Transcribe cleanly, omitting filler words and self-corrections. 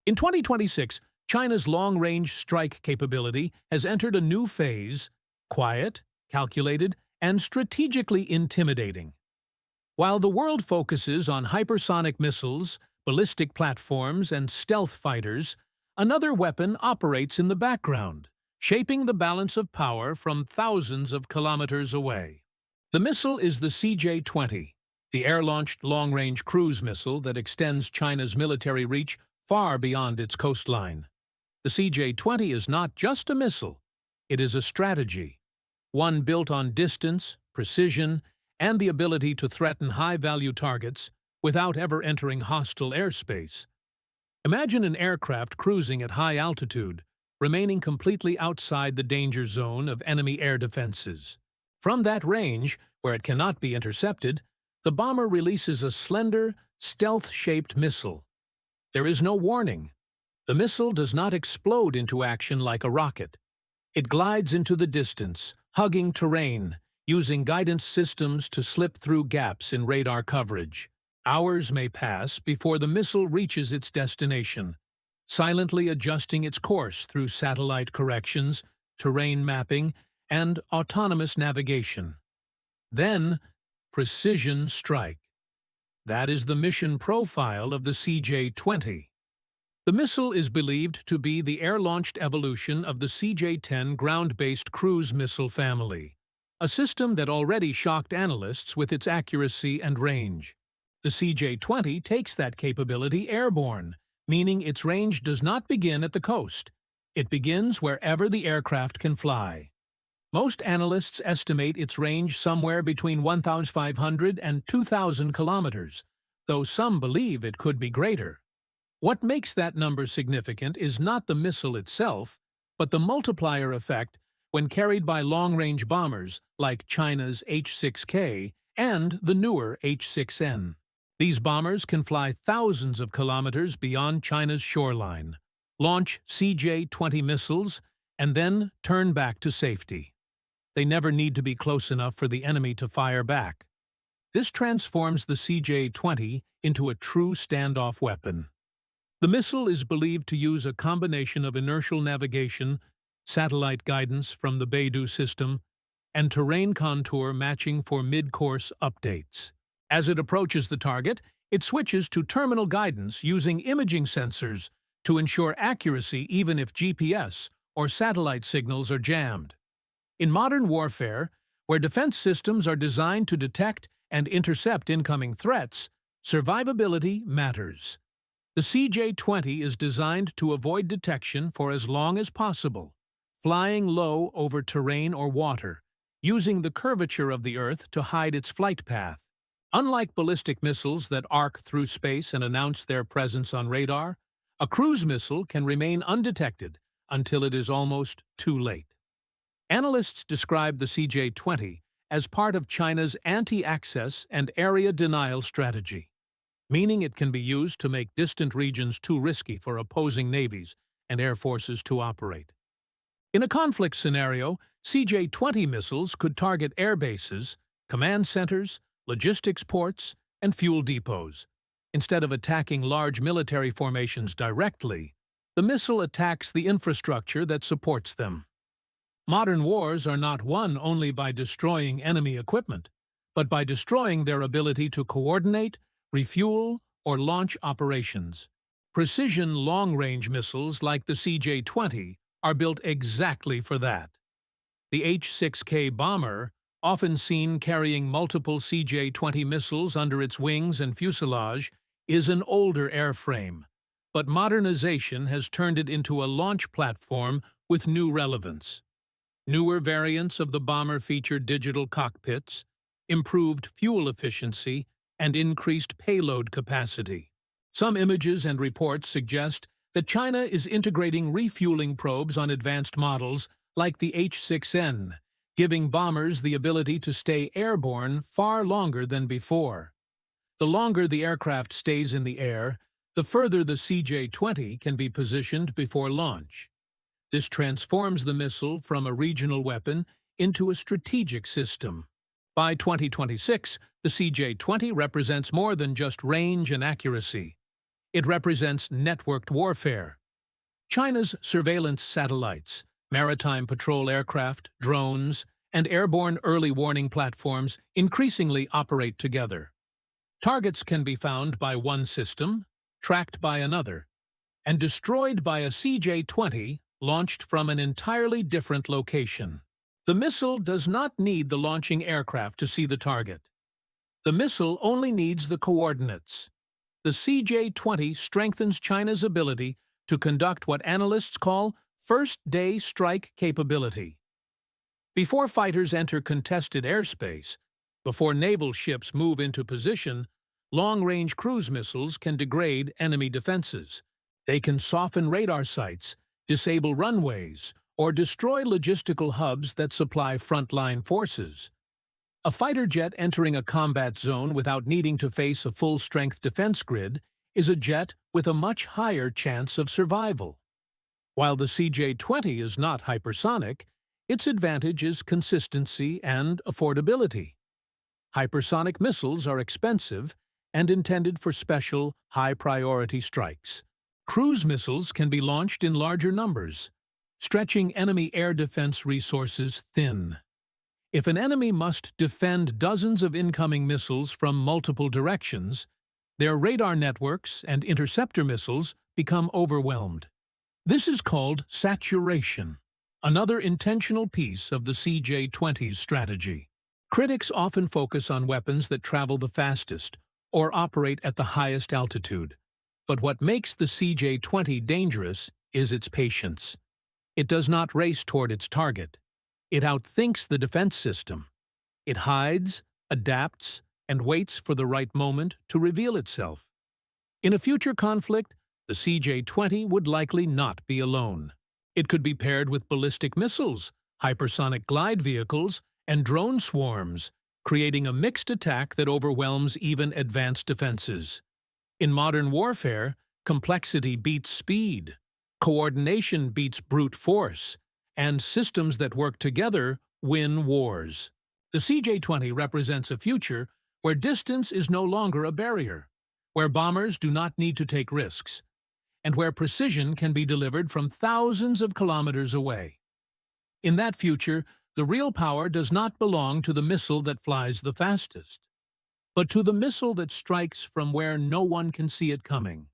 In 2026, China's long-range strike capability has entered a new phase, quiet, calculated, and strategically intimidating. While the world focuses on hypersonic missiles, ballistic platforms, and stealth fighters, another weapon operates in the background, shaping the balance of power from thousands of kilometers away. The missile is the CJ-20, the air-launched long-range cruise missile that extends China's military reach far beyond its coastline. The CJ-20 is not just a missile, it is a strategy, one built on distance, precision, and the ability to threaten high-value targets without ever entering hostile airspace. Imagine an aircraft cruising at high altitude, remaining completely outside the danger zone of enemy air defenses. From that range, where it cannot be intercepted, the bomber releases a slender, stealth-shaped missile. There is no warning. The missile does not explode into action like a rocket. It glides into the distance, hugging terrain, using guidance systems to slip through gaps in radar coverage. Hours may pass before the missile reaches its destination, silently adjusting its course through satellite corrections, terrain mapping, and autonomous navigation. Then, precision strike. That is the mission profile of the CJ-20. The missile is believed to be the air-launched evolution of the CJ-10 ground-based cruise missile family, a system that already shocked analysts with its accuracy and range. The CJ-20 takes that capability airborne, meaning its range does not begin at the coast. It begins wherever the aircraft can fly. Most analysts estimate its range somewhere between 1,500 and 2,000 kilometers, though some believe it could be greater. What makes that number significant is not the missile itself, but the multiplier effect when carried by long-range bombers like China's H-6K and the newer H-6N. These bombers can fly thousands of kilometers beyond China's shoreline, launch CJ-20 missiles, and then turn back to safety. They never need to be close enough for the enemy to fire back. This transforms the CJ-20 into a true standoff weapon. The missile is believed to use a combination of inertial navigation, satellite guidance from the BeiDou system, and terrain contour matching for mid-course updates. As it approaches the target, it switches to terminal guidance using imaging sensors to ensure accuracy even if GPS or satellite signals are jammed. In modern warfare, where defense systems are designed to detect and intercept incoming threats, survivability matters. The CJ-20 is designed to avoid detection for as long as possible, flying low over terrain or water, using the curvature of the Earth to hide its flight path. Unlike ballistic missiles that arc through space and announce their presence on radar, a cruise missile can remain undetected until it is almost too late. Analysts describe the CJ-20 as part of China's anti-access and area denial strategy, meaning it can be used to make distant regions too risky for opposing navies and air forces to operate. In a conflict scenario, CJ-20 missiles could target air bases, command centers, logistics ports, and fuel depots. Instead of attacking large military formations directly, the missile attacks the infrastructure that supports them. Modern wars are not won only by destroying enemy equipment, but by destroying their ability to coordinate, refuel, or launch operations. Precision long-range missiles like the CJ-20 are built exactly for that. The H-6K bomber, often seen carrying multiple CJ-20 missiles under its wings and fuselage, is an older airframe, but modernization has turned it into a launch platform with new relevance. Newer variants of the bomber feature digital cockpits, improved fuel efficiency, and increased payload capacity. Some images and reports suggest that China is integrating refueling probes on advanced models like the H-6N, giving bombers the ability to stay airborne far longer than before. The longer the aircraft stays in the air, the further the CJ-20 can be positioned before launch. This transforms the missile from a regional weapon into a strategic system. By 2026, the CJ-20 represents more than just range and accuracy. It represents networked warfare. China's surveillance satellites, maritime patrol aircraft, drones, and airborne early warning platforms increasingly operate together. Targets can be found by one system, tracked by another, and destroyed by a CJ-20 launched from an entirely different location. The missile does not need the launching aircraft to see the target. The missile only needs the coordinates. The CJ-20 strengthens China's ability to conduct what analysts call first-day strike capability. Before fighters enter contested airspace, before naval ships move into position, long-range cruise missiles can degrade enemy defenses. They can soften radar sites, disable runways, or destroy logistical hubs that supply frontline forces. A fighter jet entering a combat zone without needing to face a full-strength defense grid is a jet with a much higher chance of survival. While the CJ-20 is not hypersonic, its advantage is consistency and affordability. Hypersonic missiles are expensive and intended for special, high-priority strikes. Cruise missiles can be launched in larger numbers, stretching enemy air defense resources thin. If an enemy must defend dozens of incoming missiles from multiple directions, their radar networks and interceptor missiles become overwhelmed. This is called saturation, another intentional piece of the CJ-20's strategy. Critics often focus on weapons that travel the fastest or operate at the highest altitude. But what makes the CJ-20 dangerous is its patience. It does not race toward its target. It outthinks the defense system. It hides, adapts, and waits for the right moment to reveal itself. In a future conflict, the CJ-20 would likely not be alone. It could be paired with ballistic missiles, hypersonic glide vehicles, and drone swarms, creating a mixed attack that overwhelms even advanced defenses. In modern warfare, complexity beats speed, coordination beats brute force, and systems that work together win wars. The CJ-20 represents a future where distance is no longer a barrier, where bombers do not need to take risks, and where precision can be delivered from thousands of kilometers away. In that future, the real power does not belong to the missile that flies the fastest, but to the missile that strikes from where no one can see it coming.